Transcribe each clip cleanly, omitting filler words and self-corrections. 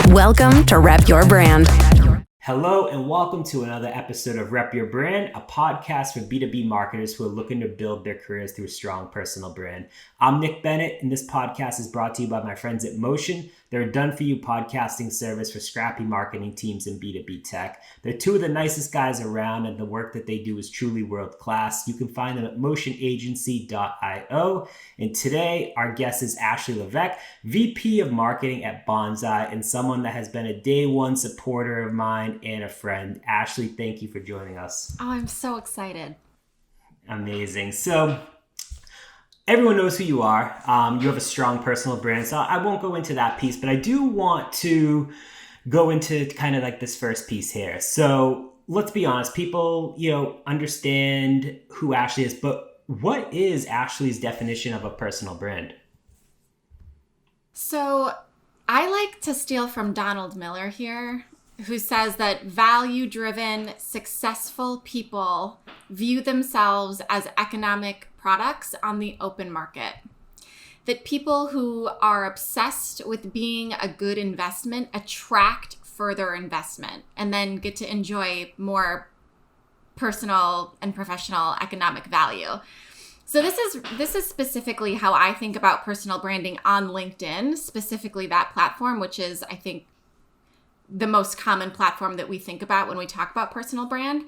Welcome to Rep Your Brand. Hello and welcome to another episode of Rep Your Brand, a podcast for B2B marketers who are looking to build their careers through a strong personal brand. I'm Nick Bennett, and this podcast is brought to you by my friends at Motion. They're a done-for-you podcasting service for scrappy marketing teams in B2B tech. They're two of the nicest guys around, and the work that they do is truly world-class. You can find them at motionagency.io. And today, our guest is Ashley Levesque, VP of Marketing at Banzai, and someone that has been a day one supporter of mine and a friend. Ashley, thank you for joining us. Oh, I'm so excited. Amazing. So, everyone knows who you are. You have a strong personal brand, so I won't go into that piece, but I do want to go into kind of like this first piece here. So let's be honest, people, understand who Ashley is, but what is Ashley's definition of a personal brand? So I like to steal from Donald Miller here, who says that value-driven, successful people view themselves as economic products on the open market. That people who are obsessed with being a good investment attract further investment and then get to enjoy more personal and professional economic value. So this is specifically how I think about personal branding on LinkedIn, specifically that platform, which is, I think, the most common platform that we think about when we talk about personal brand.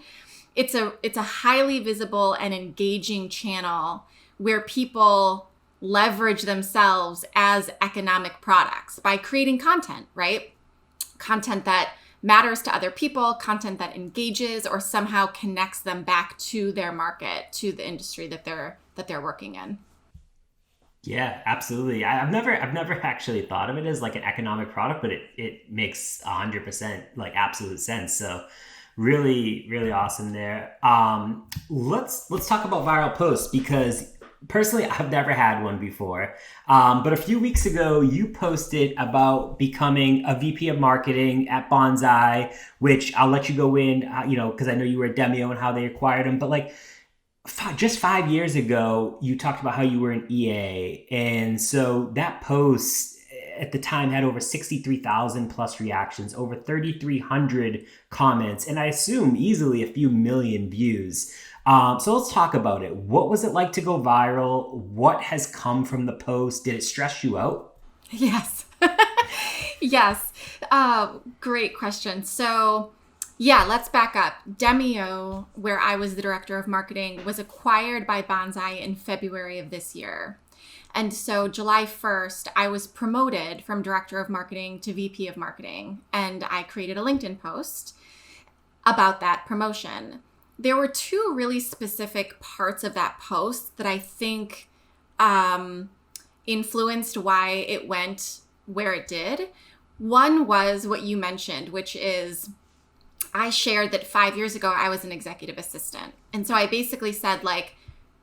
It's a highly visible and engaging channel where people leverage themselves as economic products by creating content, right? Content that matters to other people, content that engages or somehow connects them back to their market, to the industry that they're working in. Yeah, absolutely. I've never actually thought of it as like an economic product, but it makes 100% like absolute sense. So really, really awesome there. Let's talk about viral posts, because personally, I've never had one before. But a few weeks ago, you posted about becoming a VP of marketing at Banzai, which I'll let you go in, because I know you were at Demio and how they acquired them. But like, just 5 years ago, you talked about how you were an EA. And so that post at the time had over 63,000 plus reactions, over 3,300 comments, and I assume easily a few million views. So let's talk about it. What was it like to go viral? What has come from the post? Did it stress you out? Yes. Yes. Great question. So yeah, let's back up. Demio, where I was the director of marketing, was acquired by Banzai in February of this year. And so July 1st, I was promoted from director of marketing to VP of marketing. And I created a LinkedIn post about that promotion. There were two really specific parts of that post that I think influenced why it went where it did. One was what you mentioned, which is I shared that 5 years ago, I was an executive assistant. And so I basically said, like,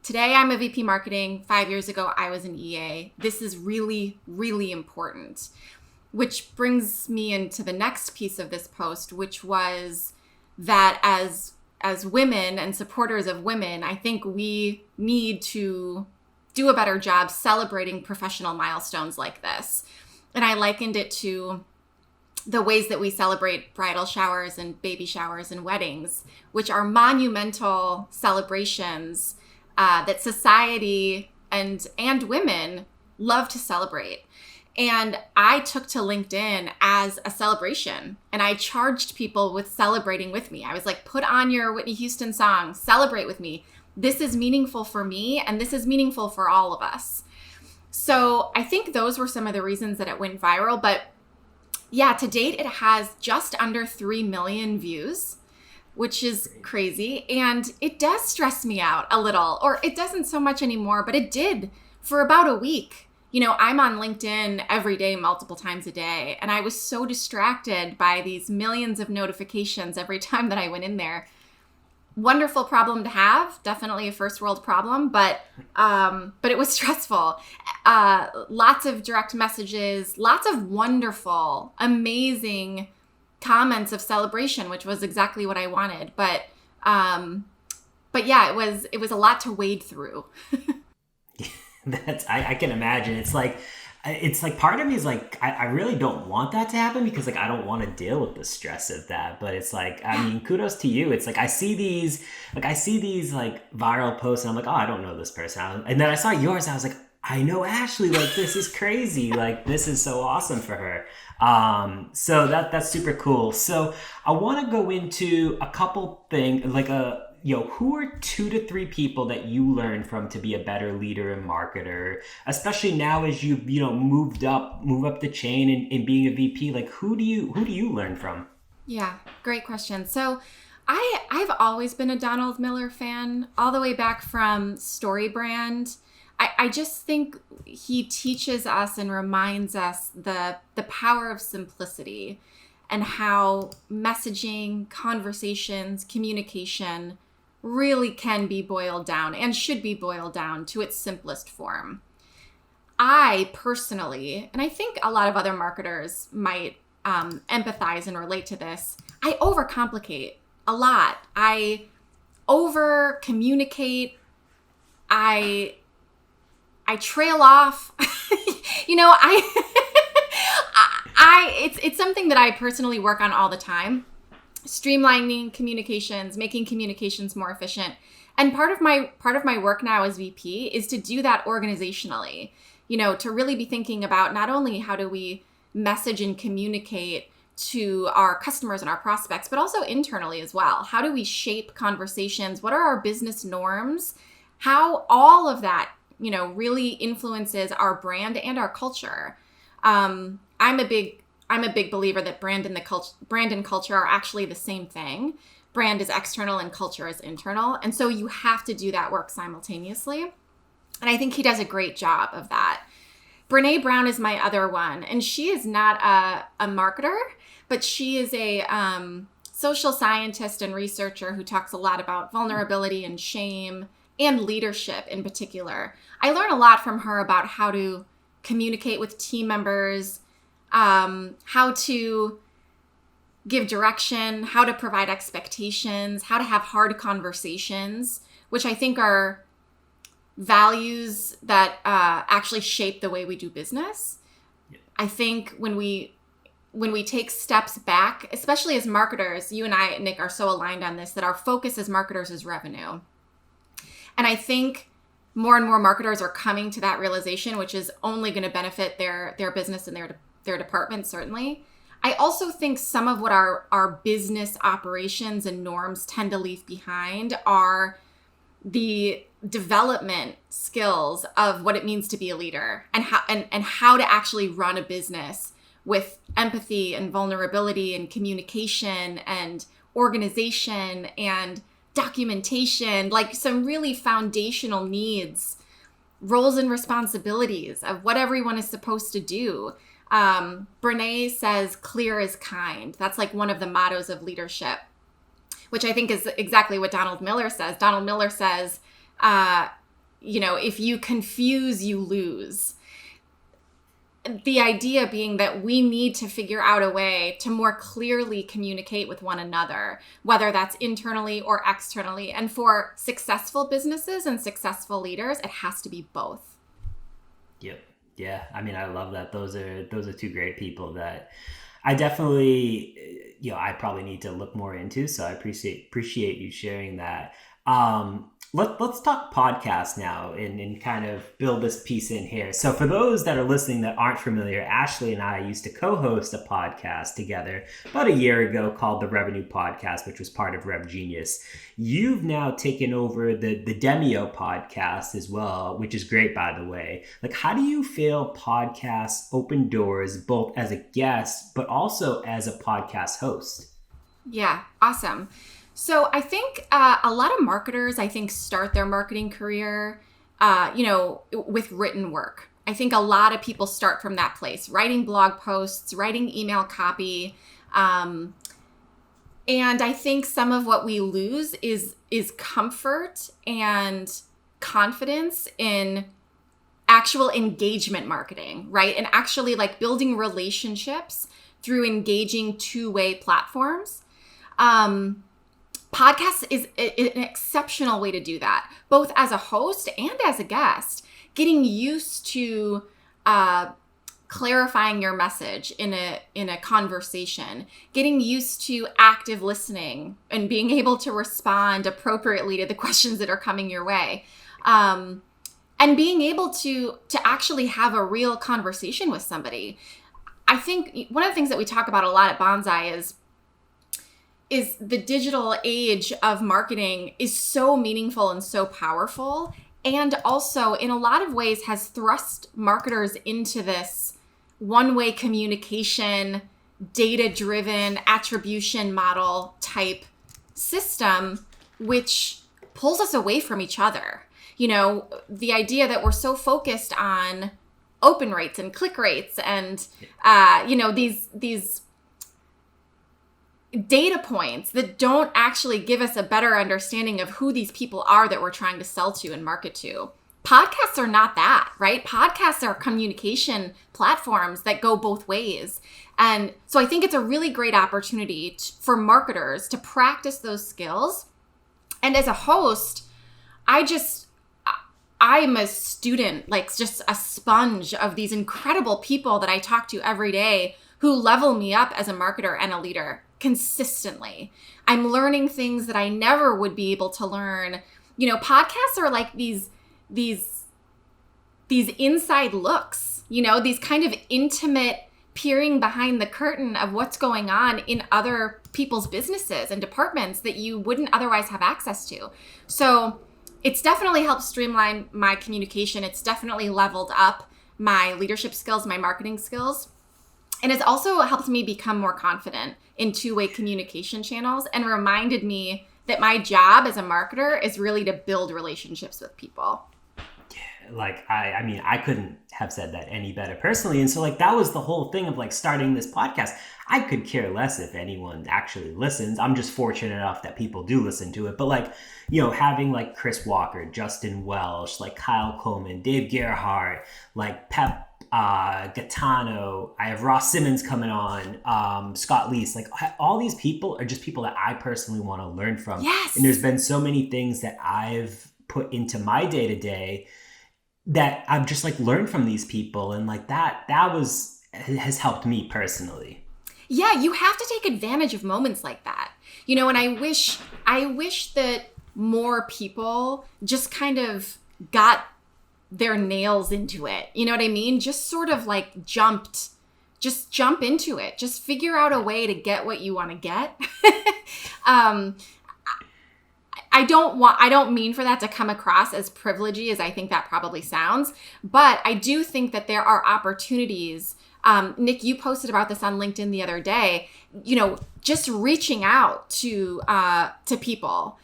today I'm a VP marketing. 5 years ago, I was an EA. This is really, really important. Which brings me into the next piece of this post, which was that as women and supporters of women, I think we need to do a better job celebrating professional milestones like this. And I likened it to the ways that we celebrate bridal showers and baby showers and weddings, which are monumental celebrations that society and women love to celebrate. And I took to LinkedIn as a celebration, and I charged people with celebrating with me. I was like, put on your Whitney Houston song, celebrate with me. This is meaningful for me, and this is meaningful for all of us. So I think those were some of the reasons that it went viral. But yeah, to date, it has just under 3 million views, which is crazy. And it does stress me out a little, or it doesn't so much anymore, but it did for about a week. I'm on LinkedIn every day, multiple times a day, and I was so distracted by these millions of notifications every time that I went in there. Wonderful problem to have, definitely a first world problem, but it was stressful. Lots of direct messages, lots of wonderful, amazing comments of celebration, which was exactly what I wanted. But yeah, it was a lot to wade through. I can imagine. It's like it's like part of me is like I really don't want that to happen because like I don't want to deal with the stress of that. But it's like, I mean, kudos to you. It's like I see these like viral posts and I'm like, oh, I don't know this person. And then I saw yours. I was like, I know Ashley. Like, this is crazy. Like, this is so awesome for her. So that's super cool. So I want to go into a couple things, like who are 2 to 3 people that you learned from to be a better leader and marketer, especially now as you move up the chain and being a VP? Like, who do you learn from? Yeah, great question. So I've always been a Donald Miller fan, all the way back from StoryBrand. I just think he teaches us and reminds us the power of simplicity and how messaging, conversations, communication really can be boiled down and should be boiled down to its simplest form. I personally, and I think a lot of other marketers might empathize and relate to this, I overcomplicate a lot. I over communicate. I trail off. It's something that I personally work on all the time. Streamlining communications, making communications more efficient. And part of my work now as VP is to do that organizationally. To really be thinking about not only how do we message and communicate to our customers and our prospects, but also internally as well. How do we shape conversations? What are our business norms? How all of that, really influences our brand and our culture. I'm a big believer that brand and culture are actually the same thing. Brand is external and culture is internal. And so you have to do that work simultaneously. And I think he does a great job of that. Brene Brown is my other one. And she is not a marketer, but she is a social scientist and researcher who talks a lot about vulnerability and shame and leadership in particular. I learn a lot from her about how to communicate with team members, how to give direction, how to provide expectations, how to have hard conversations, which I think are values that actually shape the way we do business. Yeah. I think when we take steps back, especially as marketers, you and I, Nick, are so aligned on this, that our focus as marketers is revenue. And I think more and more marketers are coming to that realization, which is only going to benefit their business and their department, certainly. I also think some of what our business operations and norms tend to leave behind are the development skills of what it means to be a leader and how to actually run a business with empathy and vulnerability and communication and organization and documentation, like some really foundational needs, roles and responsibilities of what everyone is supposed to do. Brene says, clear is kind. That's like one of the mottos of leadership, which I think is exactly what Donald Miller says. Donald Miller says, if you confuse, you lose. The idea being that we need to figure out a way to more clearly communicate with one another, whether that's internally or externally. And for successful businesses and successful leaders, it has to be both. Yep. Yeah. I mean, I love that. Those are 2 great people that I definitely, I probably need to look more into. So I appreciate you sharing that. Let's talk podcast now and kind of build this piece in here. So for those that are listening that aren't familiar, Ashley and I used to co-host a podcast together about a year ago called the Revenue Podcast, which was part of Rev Genius. You've now taken over the Demio podcast as well, which is great, by the way. Like, how do you feel podcasts open doors, both as a guest, but also as a podcast host? Yeah, awesome. So I think a lot of marketers, start their marketing career, with written work. I think a lot of people start from that place, writing blog posts, writing email copy. And I think some of what we lose is comfort and confidence in actual engagement marketing, right? And actually like building relationships through engaging two-way platforms. Podcast is an exceptional way to do that, both as a host and as a guest. Getting used to clarifying your message in a conversation, getting used to active listening and being able to respond appropriately to the questions that are coming your way. And being able to actually have a real conversation with somebody. I think one of the things that we talk about a lot at Banzai is the digital age of marketing is so meaningful and so powerful, and also in a lot of ways has thrust marketers into this one-way communication, data-driven attribution model type system, which pulls us away from each other. You know, the idea that we're so focused on open rates and click rates and, these data points that don't actually give us a better understanding of who these people are that we're trying to sell to and market to. Podcasts are not that, right? Podcasts are communication platforms that go both ways. And so I think it's a really great opportunity for marketers to practice those skills. And as a host, I'm a student, like just a sponge of these incredible people that I talk to every day who level me up as a marketer and a leader consistently. I'm learning things that I never would be able to learn. You know, podcasts are like these inside looks, you know, these kind of intimate peering behind the curtain of what's going on in other people's businesses and departments that you wouldn't otherwise have access to. So it's definitely helped streamline my communication. It's definitely leveled up my leadership skills, my marketing skills. And it's also helped me become more confident in two-way communication channels and reminded me that my job as a marketer is really to build relationships with people. Like, I mean, I couldn't have said that any better personally. And so like, that was the whole thing of like starting this podcast. I could care less if anyone actually listens. I'm just fortunate enough that people do listen to it. But like, you know, having like Chris Walker, Justin Welsh, like Kyle Coleman, Dave Gerhardt, like Pep Gaetano, I have Ross Simmons coming on, Scott Leese, like all these people are just people that I personally want to learn from. Yes. And there's been so many things that I've put into my day-to-day that I've just like learned from these people. And like that has helped me personally. Yeah, you have to take advantage of moments like that. You know, and I wish that more people just kind of got their nails into it. You know what I mean? Just sort of like jump into it. Just figure out a way to get what you want to get. I don't mean for that to come across as privilegey as I think that probably sounds, but I do think that there are opportunities. Nick, you posted about this on LinkedIn the other day, you know, just reaching out to people,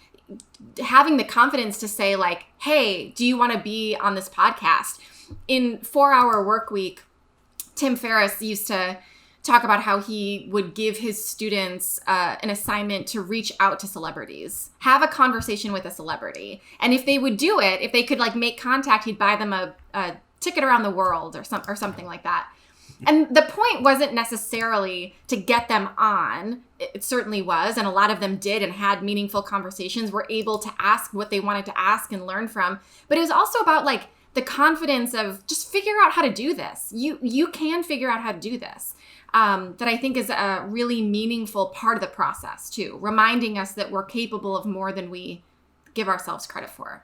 having the confidence to say like, hey, do you want to be on this podcast? In 4-Hour Workweek, Tim Ferriss used to talk about how he would give his students an assignment to reach out to celebrities, have a conversation with a celebrity. And if they would do it, if they could like make contact, he'd buy them a ticket around the world or something like that. And the point wasn't necessarily to get them on. It certainly was. And a lot of them did and had meaningful conversations, were able to ask what they wanted to ask and learn from. But it was also about like the confidence of just figure out how to do this. You can figure out how to do this. That I think is a really meaningful part of the process too, reminding us that we're capable of more than we give ourselves credit for.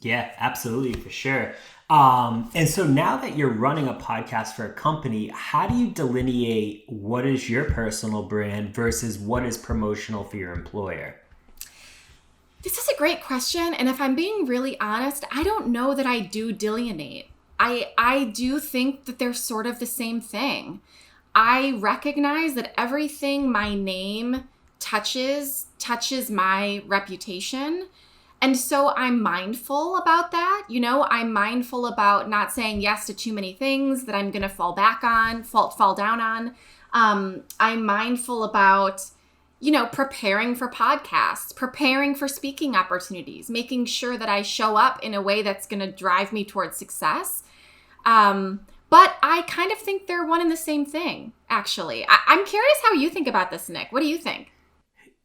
Yeah, absolutely, for sure. And so now that you're running a podcast for a company, how do you delineate what is your personal brand versus what is promotional for your employer? This is a great question. And if I'm being really honest, I don't know that I do delineate. I do think that they're sort of the same thing. I recognize that everything my name touches my reputation. And so I'm mindful about that. You know, I'm mindful about not saying yes to too many things that I'm going to fall down on. I'm mindful about, you know, preparing for podcasts, preparing for speaking opportunities, making sure that I show up in a way that's going to drive me towards success. But I kind of think they're one and the same thing, actually. I'm curious how you think about this, Nick. What do you think?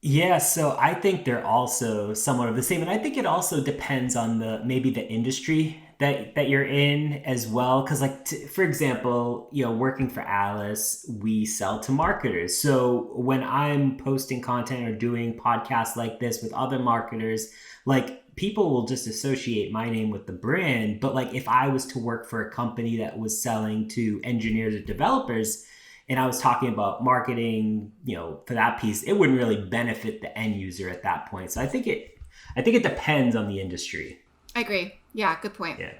Yeah, so I think they're also somewhat of the same. And I think it also depends on maybe the industry that you're in as well, because like for example, working for Alice, we sell to marketers. So when I'm posting content or doing podcasts like this with other marketers, like people will just associate my name with the brand. But like if I was to work for a company that was selling to engineers or developers, and I was talking about marketing, for that piece, it wouldn't really benefit the end user at that point. So I think it depends on the industry. I agree. Yeah, good point. Yeah.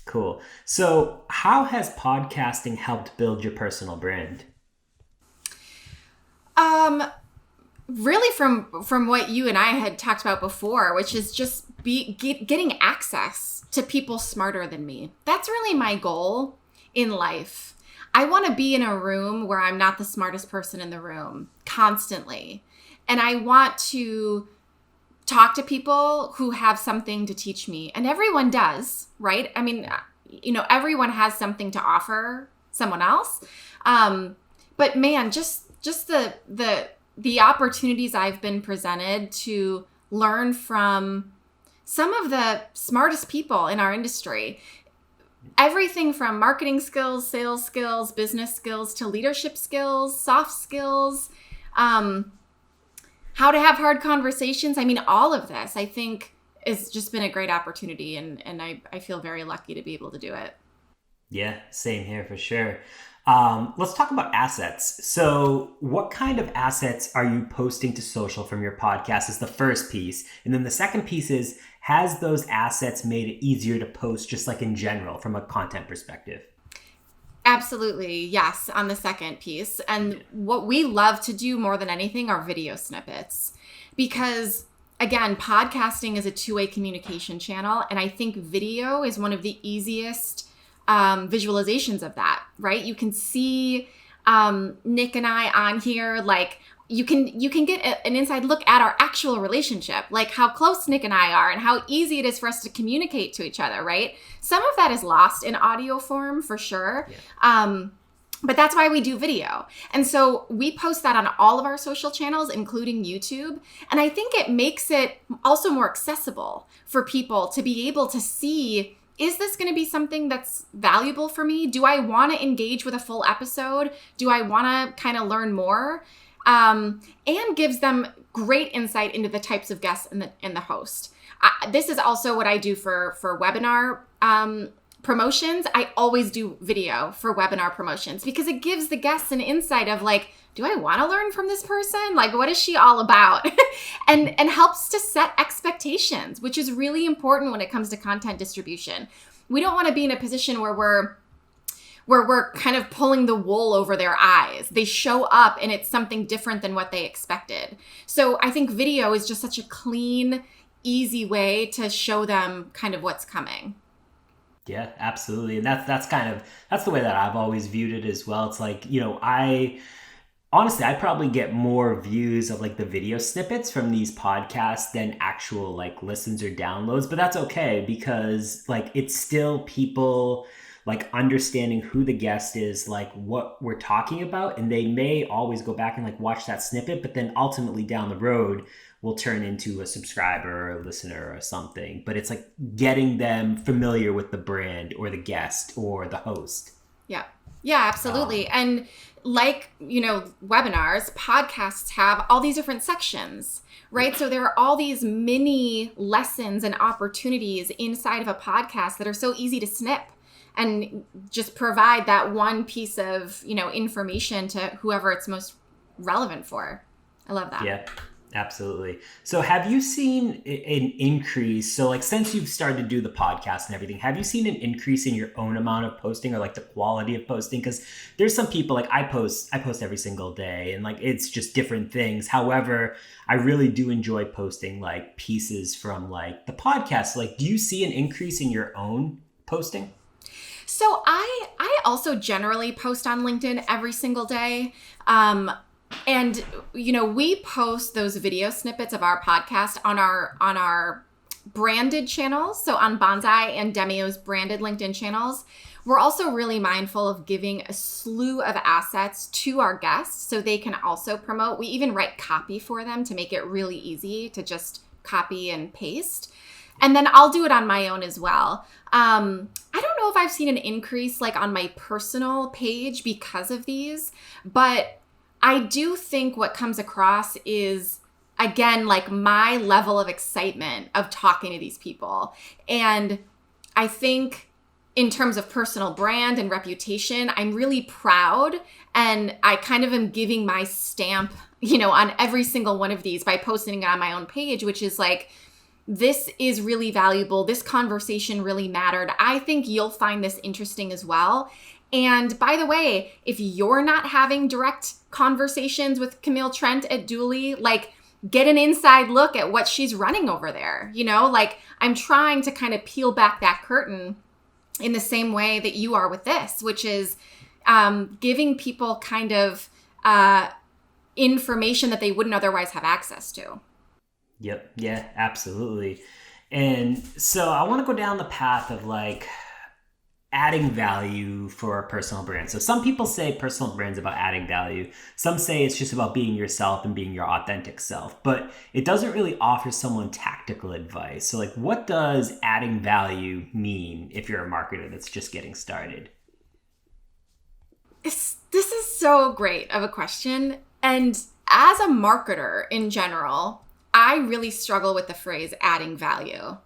Cool. So how has podcasting helped build your personal brand? Really from what you and I had talked about before, which is just getting access to people smarter than me. That's really my goal in life. I want to be in a room where I'm not the smartest person in the room constantly. And I want to talk to people who have something to teach me. And everyone does, right? I mean, everyone has something to offer someone else. But man, just the opportunities I've been presented to learn from some of the smartest people in our industry. Everything from marketing skills, sales skills, business skills, to leadership skills, soft skills, how to have hard conversations. I mean, all of this, I think, has just been a great opportunity, and I feel very lucky to be able to do it. Yeah, same here for sure. Let's talk about assets. So what kind of assets are you posting to social from your podcast is the first piece. And then the second piece is, has those assets made it easier to post just like in general from a content perspective? Absolutely. Yes. On the second piece. And what we love to do more than anything are video snippets, because again, podcasting is a two-way communication channel. And I think video is one of the easiest visualizations of that, right? You can see Nick and I on here, like you can get an inside look at our actual relationship, like how close Nick and I are and how easy it is for us to communicate to each other, right? Some of that is lost in audio form for sure. Yeah. But that's why we do video. And so we post that on all of our social channels, including YouTube. And I think it makes it also more accessible for people to be able to see, is this going to be something that's valuable for me? Do I want to engage with a full episode? Do I want to kind of learn more? And gives them great insight into the types of guests and the host. This is also what I do for webinar promotions. I always do video for webinar promotions because it gives the guests an insight of like, do I want to learn from this person? Like, what is she all about? and helps to set expectations, which is really important when it comes to content distribution. We don't want to be in a position where we're kind of pulling the wool over their eyes. They show up and it's something different than what they expected. So I think video is just such a clean, easy way to show them kind of what's coming. Yeah, absolutely. And that's the way that I've always viewed it as well. It's like, I probably get more views of like the video snippets from these podcasts than actual like listens or downloads, but that's okay because like it's still people like understanding who the guest is, like what we're talking about. And they may always go back and like watch that snippet, but then ultimately down the road will turn into a subscriber or a listener or something. But it's like getting them familiar with the brand or the guest or the host. Yeah. Yeah, absolutely. And like, webinars, podcasts have all these different sections, right? So there are all these mini lessons and opportunities inside of a podcast that are so easy to snip and just provide that one piece of, information to whoever it's most relevant for. I love that. Yeah, absolutely. So have you seen an increase? So like since you've started to do the podcast and everything, have you seen an increase in your own amount of posting or like the quality of posting? Because there's some people like I post every single day and like it's just different things. However, I really do enjoy posting like pieces from like the podcast. Like, do you see an increase in your own posting? So I also generally post on LinkedIn every single day. And, we post those video snippets of our podcast on our branded channels. So on Banzai and Demio's branded LinkedIn channels. We're also really mindful of giving a slew of assets to our guests so they can also promote. We even write copy for them to make it really easy to just copy and paste. And then I'll do it on my own as well. I don't know if I've seen an increase like on my personal page because of these, but I do think what comes across is, again, like my level of excitement of talking to these people. And I think in terms of personal brand and reputation, I'm really proud, and I kind of am giving my stamp, on every single one of these by posting it on my own page, which is like, this is really valuable. This conversation really mattered. I think you'll find this interesting as well. And by the way, if you're not having direct conversations with Camille Trent at Dooley, like, get an inside look at what she's running over there. Like, I'm trying to kind of peel back that curtain in the same way that you are with this, which is giving people kind of information that they wouldn't otherwise have access to. Yep. Yeah, absolutely. And so I want to go down the path of like adding value for a personal brand. So some people say personal brand's about adding value. Some say it's just about being yourself and being your authentic self, but it doesn't really offer someone tactical advice. So like, what does adding value mean if you're a marketer that's just getting started? This is so great of a question. And as a marketer in general, I really struggle with the phrase adding value.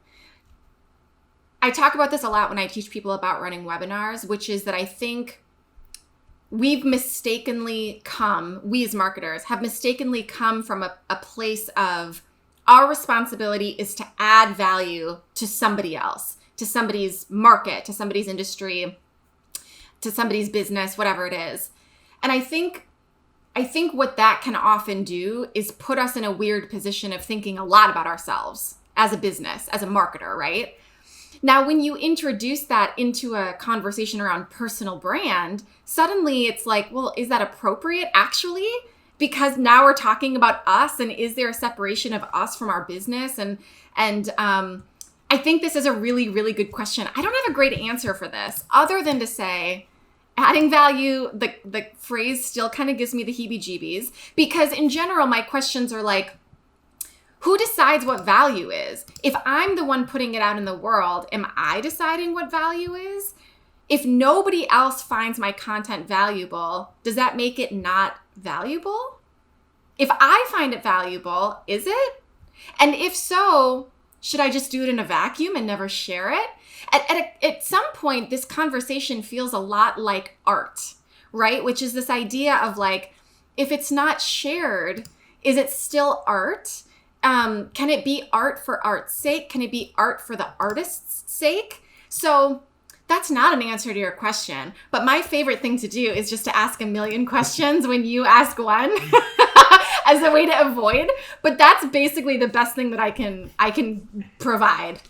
I talk about this a lot when I teach people about running webinars, which is that I think we as marketers have mistakenly come from a place of our responsibility is to add value to somebody else, to somebody's market, to somebody's industry, to somebody's business, whatever it is. And I think what that can often do is put us in a weird position of thinking a lot about ourselves as a business, as a marketer, right? Now, when you introduce that into a conversation around personal brand, suddenly it's like, well, is that appropriate actually? Because now we're talking about us, and is there a separation of us from our business? And I think this is a really, really good question. I don't have a great answer for this other than to say, adding value, the phrase still kind of gives me the heebie-jeebies, because in general, my questions are like, who decides what value is? If I'm the one putting it out in the world, am I deciding what value is? If nobody else finds my content valuable, does that make it not valuable? If I find it valuable, is it? And if so, should I just do it in a vacuum and never share it? At some point, this conversation feels a lot like art, right? Which is this idea of like, if it's not shared, is it still art? Can it be art for art's sake? Can it be art for the artist's sake? So that's not an answer to your question. But my favorite thing to do is just to ask a million questions when you ask one as a way to avoid. But that's basically the best thing that I can provide.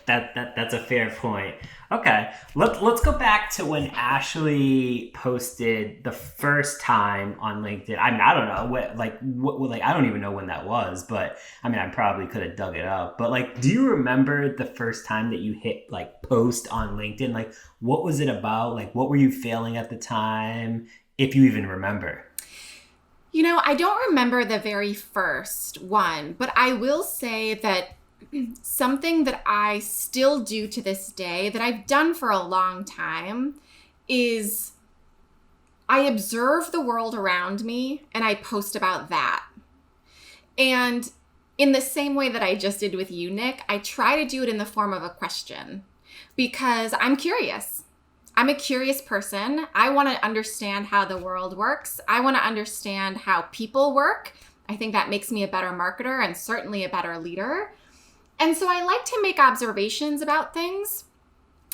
That's a fair point. Okay, let's go back to when Ashley posted the first time on LinkedIn. I mean, I don't know I don't even know when that was, but I mean, I probably could have dug it up. But like, do you remember the first time that you hit like post on LinkedIn? Like, what was it about? Like, what were you feeling at the time, if you even remember? I don't remember the very first one, but I will say that something that I still do to this day, that I've done for a long time, is I observe the world around me and I post about that. And in the same way that I just did with you, Nick, I try to do it in the form of a question, because I'm curious. I'm a curious person. I want to understand how the world works. I want to understand how people work. I think that makes me a better marketer and certainly a better leader. And so I like to make observations about things,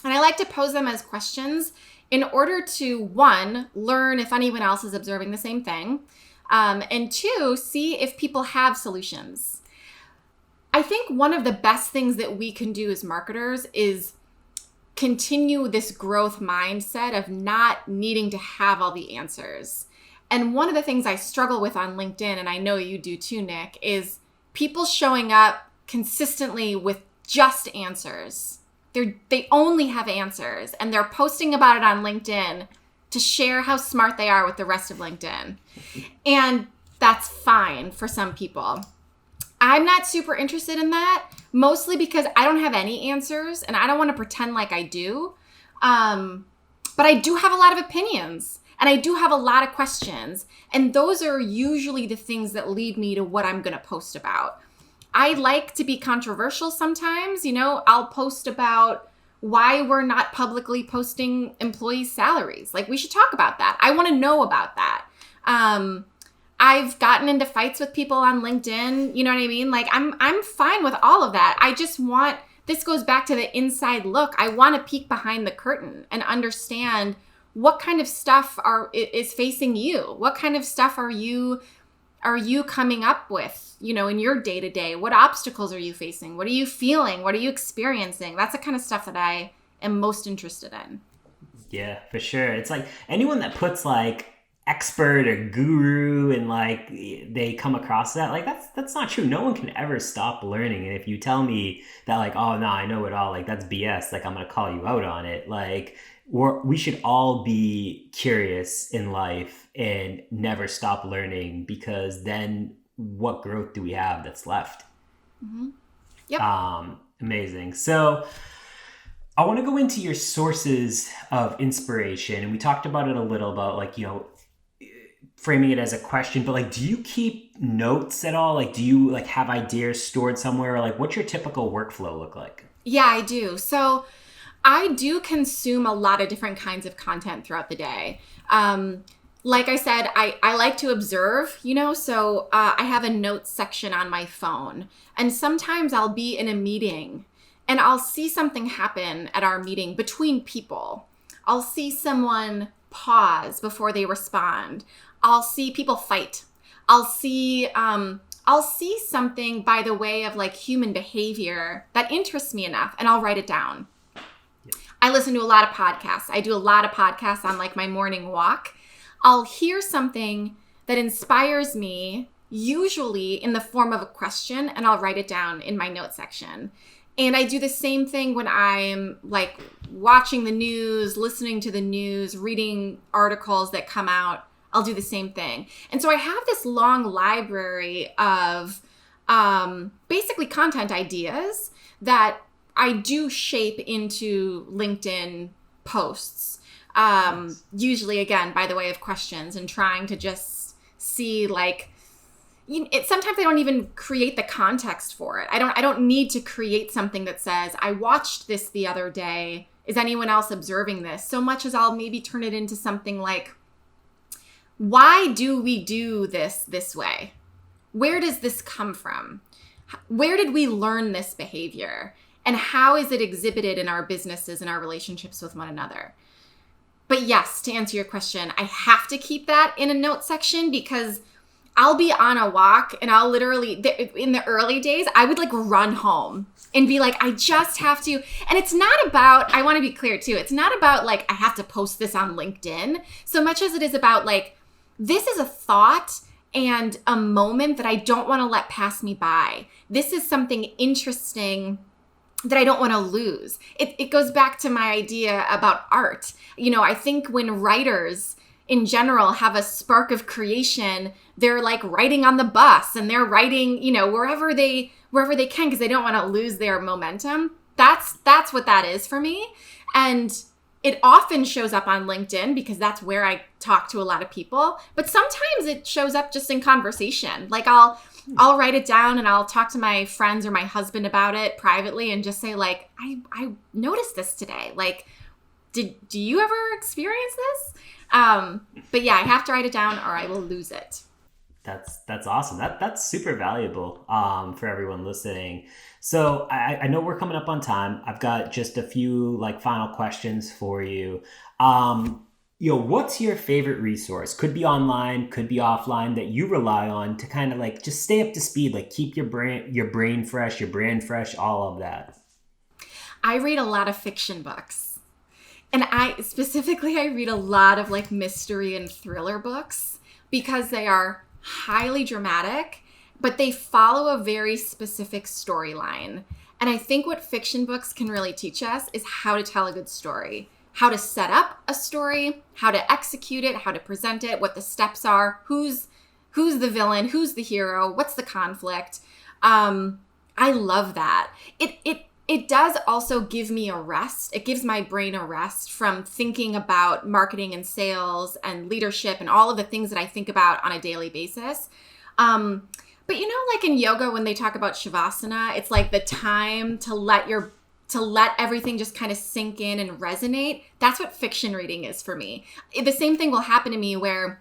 and I like to pose them as questions in order to, one, learn if anyone else is observing the same thing, and two, see if people have solutions. I think one of the best things that we can do as marketers is continue this growth mindset of not needing to have all the answers. And one of the things I struggle with on LinkedIn, and I know you do too, Nick, is people showing up consistently with just answers. They only have answers, and they're posting about it on LinkedIn to share how smart they are with the rest of LinkedIn. And that's fine for some people. I'm not super interested in that, mostly because I don't have any answers and I don't want to pretend like I do. But I do have a lot of opinions and I do have a lot of questions. And those are usually the things that lead me to what I'm going to post about. I like to be controversial sometimes. I'll post about why we're not publicly posting employees' salaries. Like, we should talk about that. I want to know about that. I've gotten into fights with people on LinkedIn. You know what I mean? Like, I'm fine with all of that. I just want, this goes back to the inside look. I want to peek behind the curtain and understand what kind of stuff is facing you. What kind of stuff are you coming up with, in your day-to-day? What obstacles are you facing? What are you feeling? What are you experiencing? That's the kind of stuff that I am most interested in. Yeah, for sure. It's like anyone that puts like expert or guru and like they come across that, like that's not true. No one can ever stop learning. And if you tell me that like, oh no, I know it all, like that's BS, like I'm gonna call you out on it. Like we should all be curious in life and never stop learning, because then what growth do we have that's left? Mm-hmm. Yep. Amazing. So I want to go into your sources of inspiration, and we talked about it a little about like, framing it as a question, but like, do you keep notes at all? Like, do you like have ideas stored somewhere? Or like, what's your typical workflow look like? Yeah, I do. So I do consume a lot of different kinds of content throughout the day. Like I said, I like to observe, so I have a notes section on my phone. And sometimes I'll be in a meeting and I'll see something happen at our meeting between people. I'll see someone pause before they respond. I'll see people fight. I'll see something by the way of like human behavior that interests me enough, and I'll write it down. I listen to a lot of podcasts. I do a lot of podcasts on like my morning walk. I'll hear something that inspires me, usually in the form of a question, and I'll write it down in my notes section. And I do the same thing when I'm like watching the news, listening to the news, reading articles that come out. I'll do the same thing. And so I have this long library of basically content ideas that I do shape into LinkedIn posts. Usually, again, by the way of questions, and trying to just see like, sometimes I don't even create the context for it. I don't need to create something that says, I watched this the other day. Is anyone else observing this? So much as I'll maybe turn it into something like, why do we do this way? Where does this come from? Where did we learn this behavior? And how is it exhibited in our businesses and our relationships with one another? But yes, to answer your question, I have to keep that in a note section, because I'll be on a walk and I'll literally, in the early days, I would like run home and be like, I just have to. And it's not about, I want to be clear too, it's not about like, I have to post this on LinkedIn so much as it is about like, this is a thought and a moment that I don't want to let pass me by. This is something interesting that I don't want to lose. It goes back to my idea about art. I think when writers in general have a spark of creation, they're like writing on the bus and they're writing, wherever they can, because they don't want to lose their momentum. That's what that is for me. And it often shows up on LinkedIn because that's where I talk to a lot of people. But sometimes it shows up just in conversation. Like I'll write it down and I'll talk to my friends or my husband about it privately and just say like, I noticed this today. Like, do you ever experience this? But yeah, I have to write it down or I will lose it. That's awesome. That's super valuable for everyone listening. So I know we're coming up on time. I've got just a few like final questions for you. What's your favorite resource? Could be online, could be offline, that you rely on to kind of like just stay up to speed, like keep your brain fresh, your brand fresh, all of that. I read a lot of fiction books. And I read a lot of like mystery and thriller books because they are highly dramatic, but they follow a very specific storyline. And I think what fiction books can really teach us is how to tell a good story, how to set up a story, how to execute it, how to present it, what the steps are, who's the villain, who's the hero, what's the conflict. I love that. It does also give me a rest. It gives my brain a rest from thinking about marketing and sales and leadership and all of the things that I think about on a daily basis. But like in yoga, when they talk about shavasana, it's like the time to let everything just kind of sink in and resonate. That's what fiction reading is for me. The same thing will happen to me where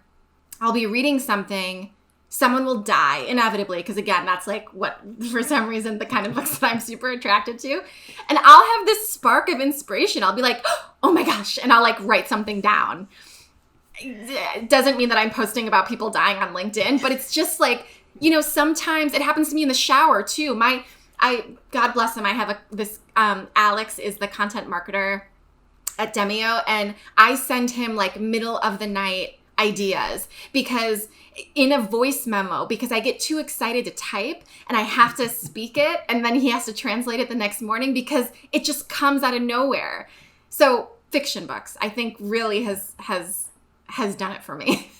I'll be reading something, someone will die inevitably, because again, that's like what, for some reason, the kind of books that I'm super attracted to. And I'll have this spark of inspiration. I'll be like, oh my gosh, and I'll like write something down. It doesn't mean that I'm posting about people dying on LinkedIn, but it's just like, sometimes it happens to me in the shower too. God bless him, I have this Alex is the content marketer at Demio, and I send him like middle of the night ideas because in a voice memo, because I get too excited to type and I have to speak it, and then he has to translate it the next morning because it just comes out of nowhere. So fiction books, I think, really has done it for me.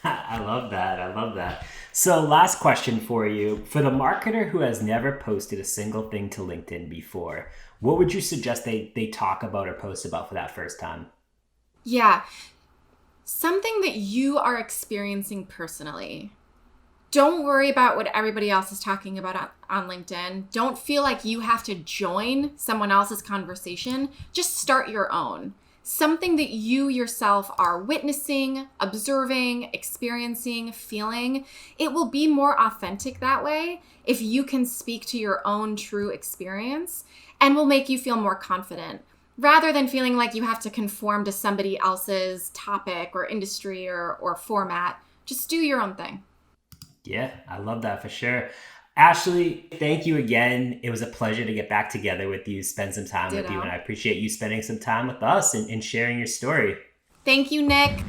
I love that. So last question for you. For the marketer who has never posted a single thing to LinkedIn before, what would you suggest they talk about or post about for that first time? Yeah. Something that you are experiencing personally. Don't worry about what everybody else is talking about on LinkedIn. Don't feel like you have to join someone else's conversation. Just start your own. Something that you yourself are witnessing, observing, experiencing, feeling. It will be more authentic that way if you can speak to your own true experience, and will make you feel more confident rather than feeling like you have to conform to somebody else's topic or industry or format. Just do your own thing. Yeah, I love that for sure. Ashley, thank you again. It was a pleasure to get back together with you, spend some time with you, and I appreciate you spending some time with us and sharing your story. Thank you, Nick.